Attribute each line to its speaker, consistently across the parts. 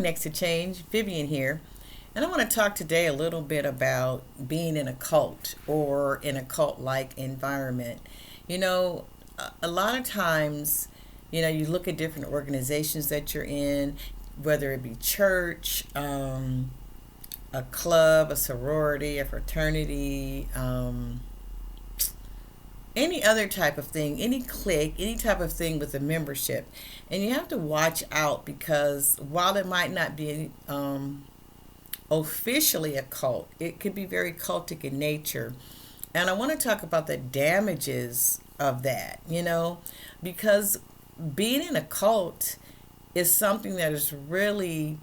Speaker 1: Next to Change, Vivian here. And I want to talk today a little bit about being in a cult or in a cult like environment. You know, a lot of times, you look at different organizations that you're in, whether it be church, a club, a sorority, a fraternity, any other type of thing, any clique, any type of thing with a membership. And you have to watch out because while it might not be officially a cult, it could be very cultic in nature. And I want to talk about the damages of that, because being in a cult is something that is really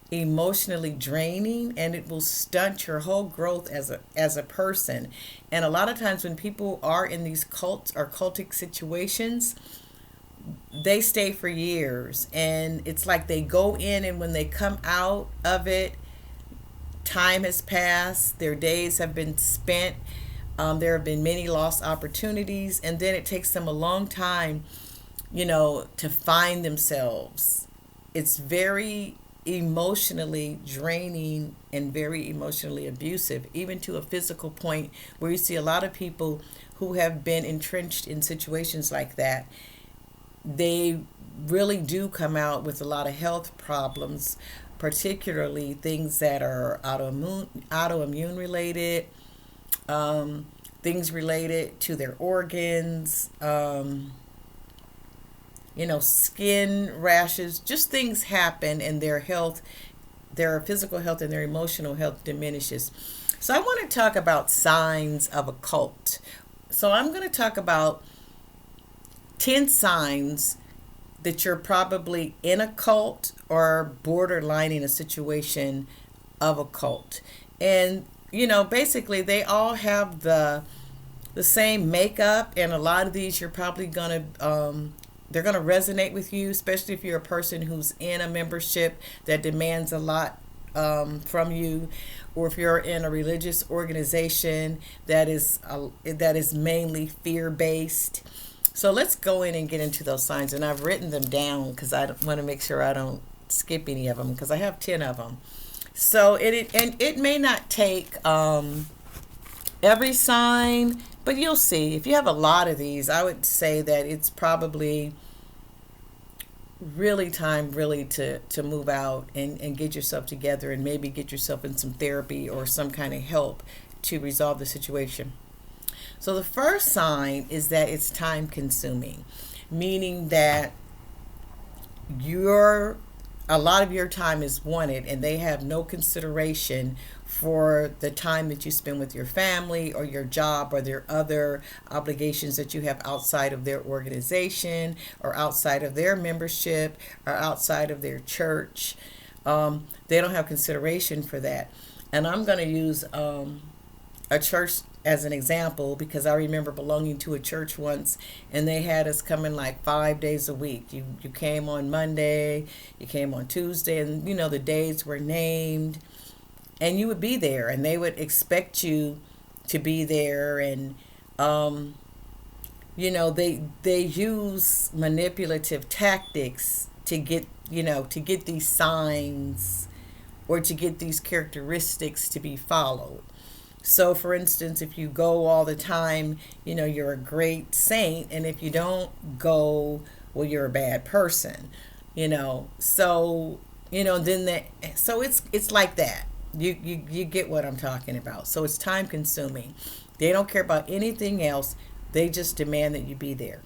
Speaker 1: emotionally draining, and it will stunt your whole growth as a person. And a lot of times when people are in these cults or cultic situations, they stay for years, and it's like they go in, and when they come out of it, time has passed, their days have been spent, there have been many lost opportunities, and then it takes them a long time, to find themselves. It's very emotionally draining and very emotionally abusive, even to a physical point where you see a lot of people who have been entrenched in situations like that. They really do come out with a lot of health problems, particularly things that are autoimmune related, things related to their organs, skin rashes, just things happen, and their health, their physical health and their emotional health diminishes. So I want to talk about signs of a cult. So I'm going to talk about 10 signs that you're probably in a cult or borderline in a situation of a cult. And basically they all have the same makeup, and a lot of these you're probably going to they're going to resonate with you, especially if you're a person who's in a membership that demands a lot from you, or if you're in a religious organization that is mainly fear based. So let's go in and get into those signs, and I've written them down because I want to make sure I don't skip any of them because I have 10 of them. So it may not take every sign, but you'll see. If you have a lot of these, I would say that it's probably really time really to move out and get yourself together, and maybe get yourself in some therapy or some kind of help to resolve the situation. So the first sign is that it's time consuming, meaning that your a lot of your time is wanted, and they have no consideration for the time that you spend with your family or your job or their other obligations that you have outside of their organization or outside of their membership or outside of their church. They don't have consideration for that. And I'm going to use a church as an example because I remember belonging to a church once, and they had us coming like 5 days a week. You came on Monday, you came on Tuesday, and the days were named, and you would be there, and they would expect you to be there. And they use manipulative tactics to get these signs or to get these characteristics to be followed. So, for instance, if you go all the time, you're a great saint, and if you don't go, well, you're a bad person. So then so it's like that. You get what I'm talking about. So it's time consuming. They don't care about anything else. They just demand that you be there.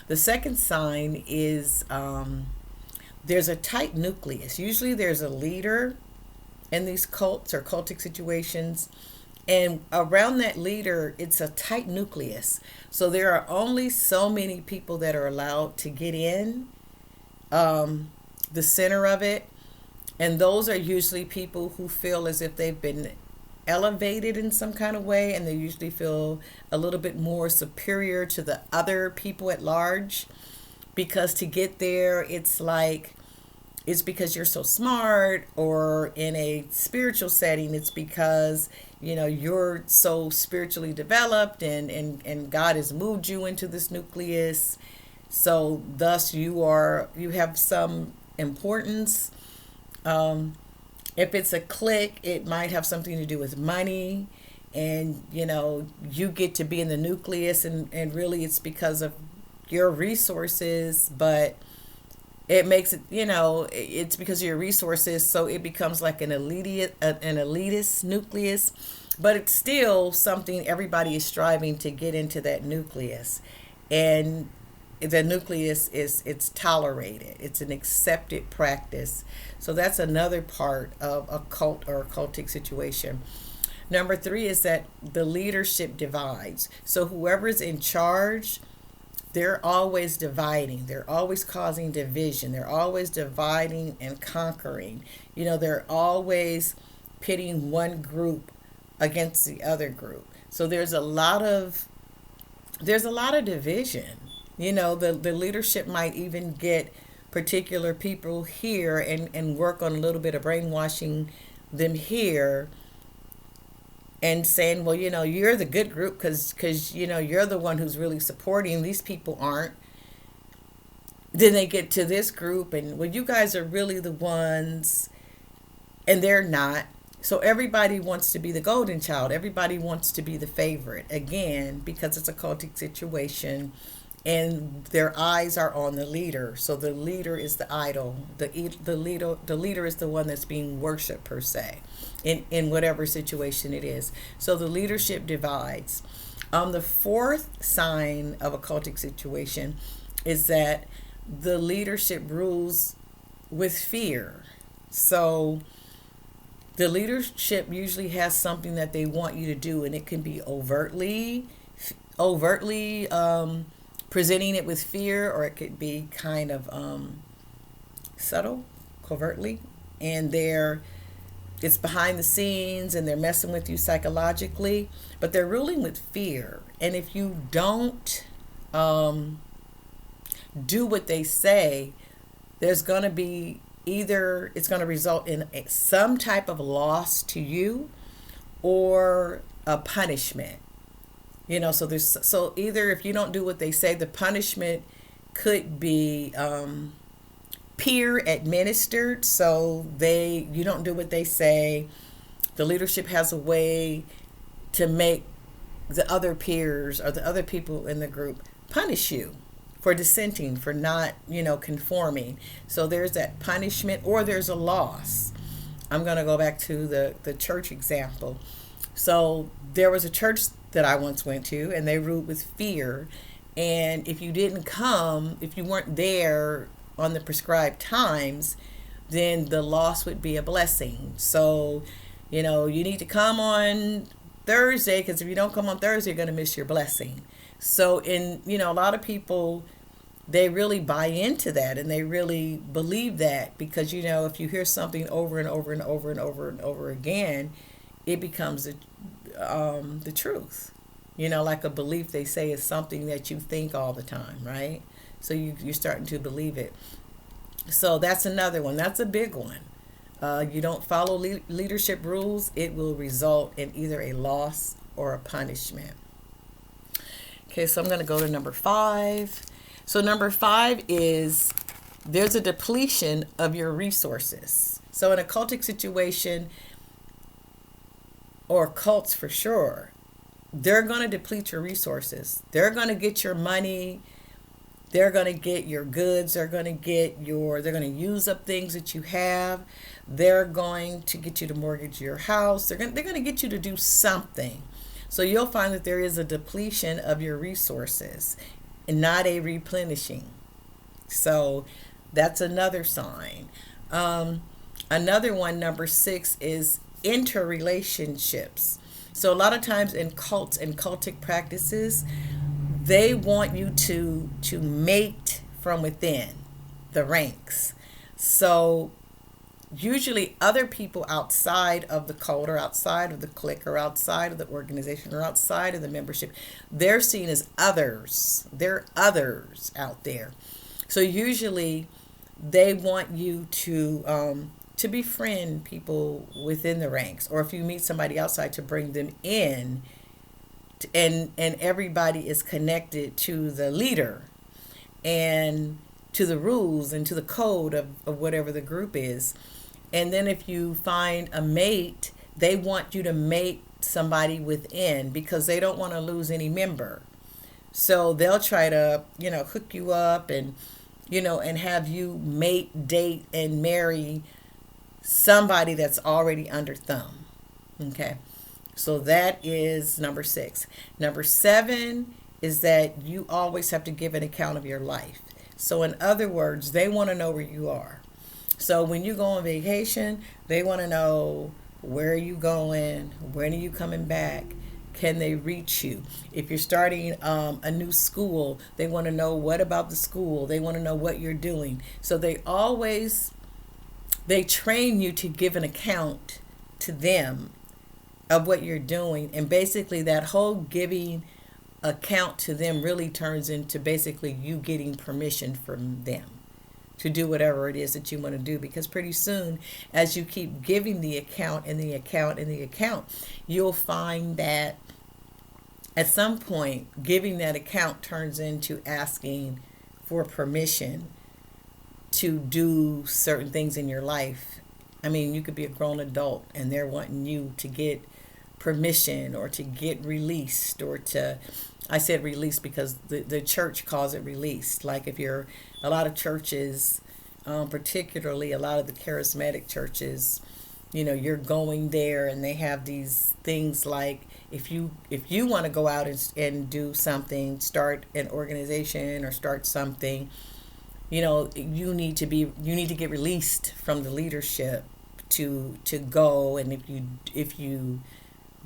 Speaker 1: The second sign is there's a tight nucleus. Usually there's a leader in these cults or cultic situations, and around that leader it's a tight nucleus. So there are only so many people that are allowed to get in the center of it, and those are usually people who feel as if they've been elevated in some kind of way, and they usually feel a little bit more superior to the other people at large, because to get there it's because you're so smart, or in a spiritual setting it's because you're so spiritually developed, and God has moved you into this nucleus, so thus you have some importance. Um, if it's a clique, it might have something to do with money, and you get to be in the nucleus, and really it's because of your resources, but it makes it, it's because of your resources, so it becomes like an elitist nucleus, but it's still something everybody is striving to get into that nucleus. And the nucleus is, it's tolerated, it's an accepted practice. So that's another part of a cult or a cultic situation. Number three is that the leadership divides. So whoever's in charge, they're always dividing. They're always causing division. They're always dividing and conquering. They're always pitting one group against the other group. So there's a lot of division. The leadership might even get particular people here, and work on a little bit of brainwashing them here, and saying, well, you're the good group because you're the one who's really supporting. These people aren't. Then they get to this group, and, well, you guys are really the ones, and they're not. So everybody wants to be the golden child. Everybody wants to be the favorite, again, because it's a cultic situation, and their eyes are on the leader. So the leader is the idol. The leader is the one that's being worshipped, per se, in whatever situation it is. So the leadership divides. The fourth sign of a cultic situation is that the leadership rules with fear. So the leadership usually has something that they want you to do, and it can be overtly presenting it with fear, or it could be kind of subtle, covertly, and it's behind the scenes, and they're messing with you psychologically, but they're ruling with fear. And if you don't do what they say, there's going to be either it's going to result in some type of loss to you, or a punishment. So either, if you don't do what they say, the punishment could be peer administered. So you don't do what they say, the leadership has a way to make the other peers or the other people in the group punish you for dissenting, for not, conforming. So there's that punishment, or there's a loss. I'm going to go back to the church example. So there was a church that I once went to, and they ruled with fear. And if you weren't there on the prescribed times, then the loss would be a blessing. So, you need to come on Thursday, because if you don't come on Thursday, you're going to miss your blessing. So a lot of people, they really buy into that, and they really believe that, because, if you hear something over and over and over and over and over again, it becomes the truth. Like a belief, they say, is something that you think all the time, right? So you're starting to believe it. So that's another one. That's a big one. You don't follow leadership rules, it will result in either a loss or a punishment. Okay, so I'm going to go to number 5. So number 5 is, there's a depletion of your resources. So in a cultic situation, or cults for sure, they're going to deplete your resources. They're going to get your money. They're going to get your goods. They're going to use up things that you have. They're going to get you to mortgage your house. They're going to get you to do something. So you'll find that there is a depletion of your resources and not a replenishing. So that's another sign. Another one, number 6, is interrelationships. So a lot of times in cults and cultic practices, they want you to mate from within the ranks. So usually other people outside of the cult, or outside of the clique, or outside of the organization, or outside of the membership, they're seen as others. They're others out there. So usually they want you to befriend people within the ranks, or if you meet somebody outside, to bring them in, and everybody is connected to the leader and to the rules and to the code of whatever the group is. And then if you find a mate, they want you to mate somebody within because they don't want to lose any member. So they'll try to, hook you up and, and have you mate, date, and marry somebody that's already under thumb. Okay. So that is number 6. Number 7 is that you always have to give an account of your life. So in other words, they want to know where you are. So when you go on vacation, they want to know where are you going, when are you coming back, can they reach you? If you're starting a new school, they want to know what about the school. They want to know what you're doing. So they train you to give an account to them of what you're doing. And basically that whole giving account to them really turns into basically you getting permission from them to do whatever it is that you want to do, because pretty soon as you keep giving the account and the account and the account, you'll find that at some point giving that account turns into asking for permission to do certain things in your life. I mean, you could be a grown adult and they're wanting you to get permission or to get released, or to, I said release because the church calls it released. Like if you're, a lot of churches, particularly a lot of the charismatic churches, you're going there and they have these things like if you want to go out and do something, start an organization or start something, you need to get released from the leadership to go. And if you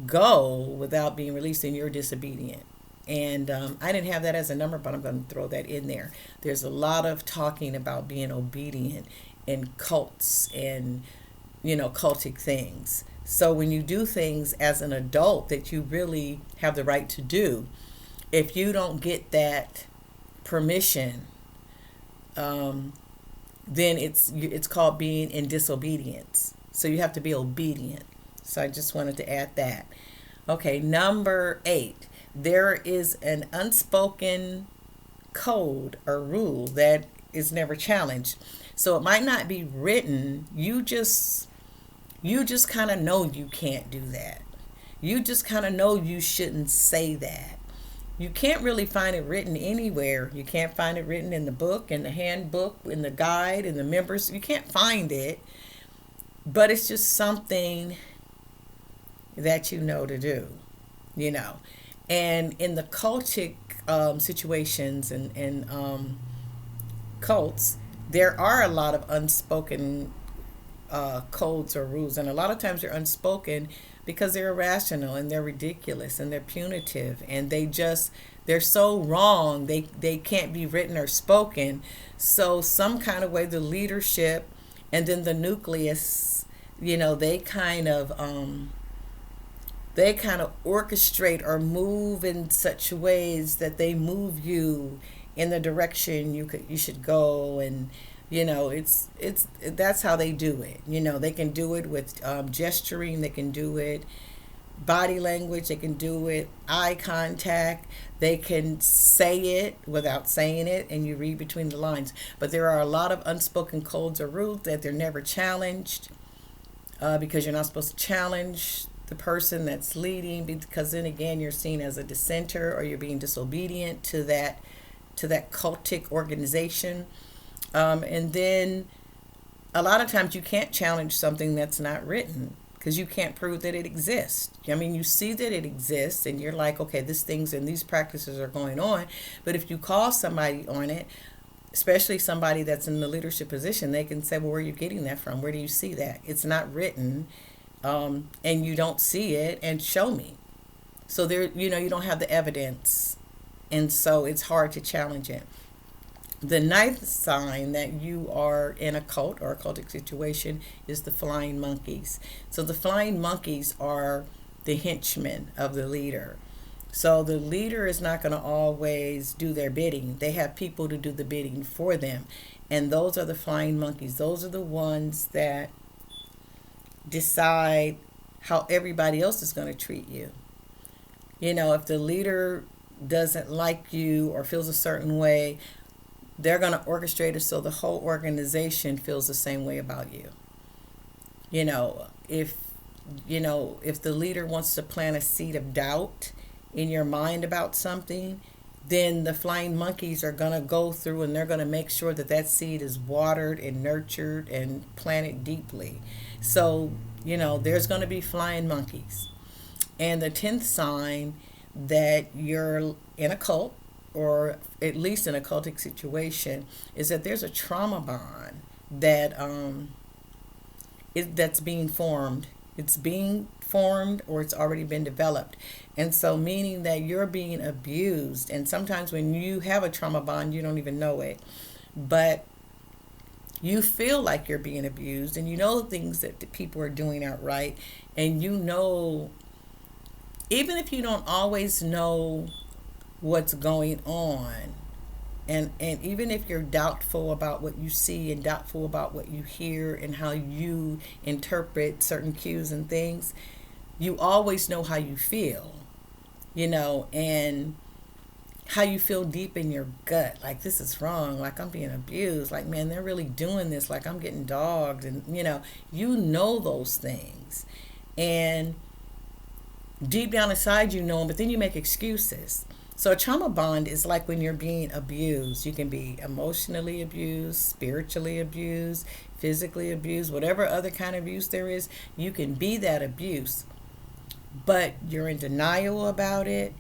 Speaker 1: go without being released, then you're disobedient. And I didn't have that as a number, but I'm going to throw that in there. There's a lot of talking about being obedient in cults and, cultic things. So when you do things as an adult that you really have the right to do, if you don't get that permission, then it's called being in disobedience. So you have to be obedient. So I just wanted to add that. Okay, number 8. There is an unspoken code or rule that is never challenged. So it might not be written. You just kind of know you can't do that. You just kind of know you shouldn't say that. You can't really find it written anywhere. You can't find it written in the book, in the handbook, in the guide, in the members. You can't find it. But it's just something that you know to do, And in the cultic situations and cults, there are a lot of unspoken codes or rules. And a lot of times they're unspoken because they're irrational and they're ridiculous and they're punitive and they're so wrong they can't be written or spoken. So some kind of way the leadership and then the nucleus, they kind of orchestrate or move in such ways that they move you in the direction you should go. And it's that's how they do it. They can do it with gesturing, they can do it body language, they can do it eye contact, they can say it without saying it, and you read between the lines. But there are a lot of unspoken codes or rules that they're never challenged, because you're not supposed to challenge the person that's leading, because then again you're seen as a dissenter or you're being disobedient to that cultic organization. And then a lot of times you can't challenge something that's not written because you can't prove that it exists. I mean, you see that it exists and you're like, okay, these things and these practices are going on. But if you call somebody on it, especially somebody that's in the leadership position, they can say, well, where are you getting that from? Where do you see that? It's not written. And you don't see it, and show me. So there, you don't have the evidence, and so it's hard to challenge it. The 9th sign that you are in a cult or a cultic situation is the flying monkeys. So the flying monkeys are the henchmen of the leader. So the leader is not going to always do their bidding. They have people to do the bidding for them, and those are the flying monkeys. Those are the ones that decide how everybody else is going to treat you. If the leader doesn't like you or feels a certain way, they're going to orchestrate it so the whole organization feels the same way about you. You know, if the leader wants to plant a seed of doubt in your mind about something, then the flying monkeys are going to go through and they're going to make sure that that seed is watered and nurtured and planted deeply. So, there's going to be flying monkeys. And the 10th sign that you're in a cult, or at least in a cultic situation, is that there's a trauma bond that's being formed. It's being formed, or it's already been developed. And so, meaning that you're being abused. And sometimes when you have a trauma bond, you don't even know it. But you feel like you're being abused, and you know the things that the people are doing aren't right. And even if you don't always know what's going on, and even if you're doubtful about what you see and doubtful about what you hear and how you interpret certain cues and things, you always know how you feel, and how you feel deep in your gut, like this is wrong, like I'm being abused, like man, they're really doing this, like I'm getting dogged, and you know those things. And deep down inside you know them, but then you make excuses. So a trauma bond is like when you're being abused. You can be emotionally abused, spiritually abused, physically abused, whatever other kind of abuse there is, you can be that abuse. But you're in denial about it,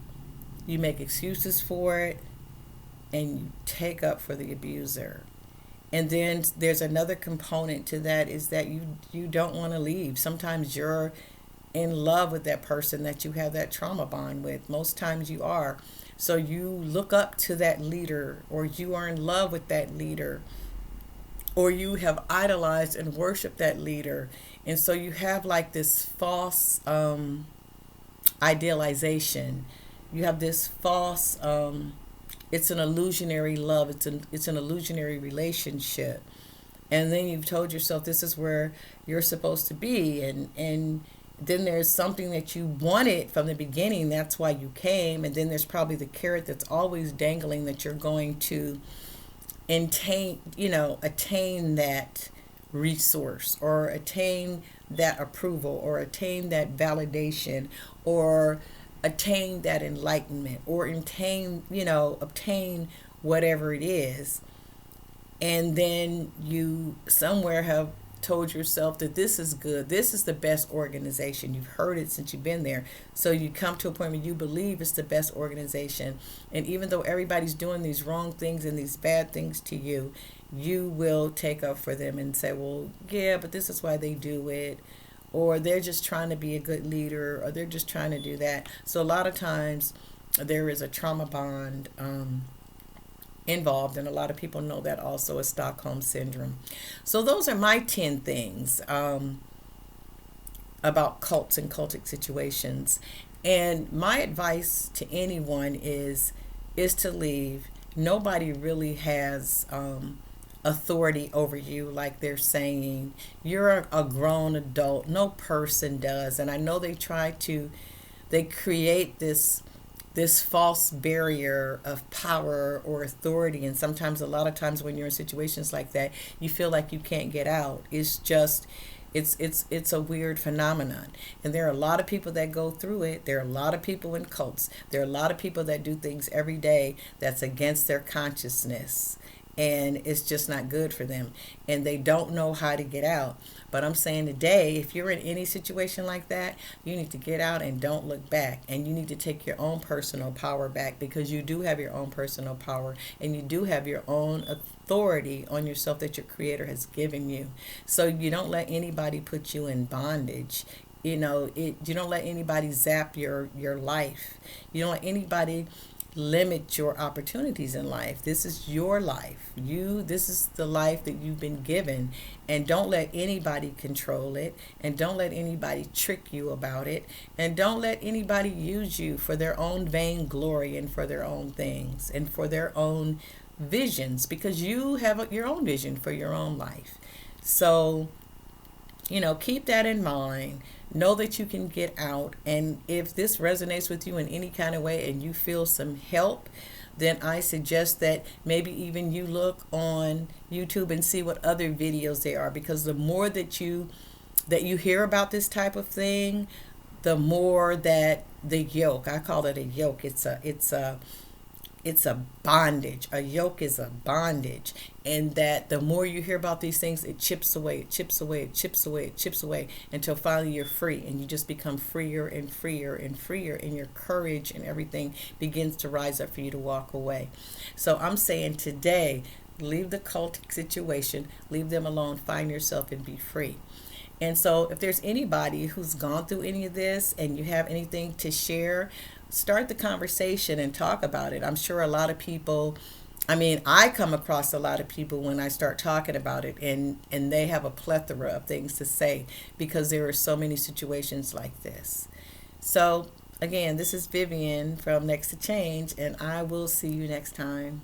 Speaker 1: you make excuses for it, and you take up for the abuser. And then there's another component to that, is that you don't want to leave. Sometimes you're in love with that person that you have that trauma bond with. Most times you are. So you look up to that leader, or you are in love with that leader, or you have idolized and worshiped that leader. And so you have like this false idealization. You have this false, it's an illusionary love. It's an illusionary relationship. And then you've told yourself this is where you're supposed to be. And then there's something that you wanted from the beginning. That's why you came. And then there's probably the carrot that's always dangling, that you're going to attain that resource, or attain that approval, or attain that validation, or attain that enlightenment, or obtain whatever it is. And then you somewhere have told yourself that this is good, this is the best organization. You've heard it since you've been there. So you come to a point where you believe it's the best organization. And even though everybody's doing these wrong things and these bad things to you, you will take up for them and say, well, yeah, but this is why they do it. Or they're just trying to be a good leader, or they're just trying to do that. So a lot of times there is a trauma bond involved, and a lot of people know that also as Stockholm Syndrome. So those are my 10 things about cults and cultic situations. And my advice to anyone is to leave. Nobody really has authority over you, like they're saying. You're a grown adult. No person does. And I know they create this false barrier of power or authority. And sometimes, a lot of times when you're in situations like that, you feel like you can't get out. It's a weird phenomenon. And there are a lot of people that go through it. There are a lot of people in cults. There are a lot of people that do things every day that's against their consciousness. And it's just not good for them. And they don't know how to get out. But I'm saying today, if you're in any situation like that, you need to get out and don't look back. And you need to take your own personal power back, because you do have your own personal power, and you do have your own authority on yourself that your Creator has given you. So you don't let anybody put you in bondage. You don't let anybody zap your life. You don't let anybody limit your opportunities in life. This is your life. This is the life that you've been given, and don't let anybody control it, and don't let anybody trick you about it, and don't let anybody use you for their own vain glory and for their own things and for their own visions, because you have your own vision for your own life. So keep that in mind. Know that you can get out. And if this resonates with you in any kind of way and you feel some help, then I suggest that maybe even you look on YouTube and see what other videos there are, because the more that you that you hear about this type of thing, the more that the yoke, I call it a yoke. It's a bondage. A yoke is a bondage. And that the more you hear about these things, it chips away, it chips away, it chips away, it chips away until finally you're free and you just become freer and freer and freer, and your courage and everything begins to rise up for you to walk away. So I'm saying today, leave the cultic situation, leave them alone, find yourself and be free. And so, if there's anybody who's gone through any of this and you have anything to share, start the conversation and talk about it. I'm sure a lot of people, I mean, I come across a lot of people when I start talking about it, and they have a plethora of things to say because there are so many situations like this. So, again, this is Vivian from Next to Change, and I will see you next time.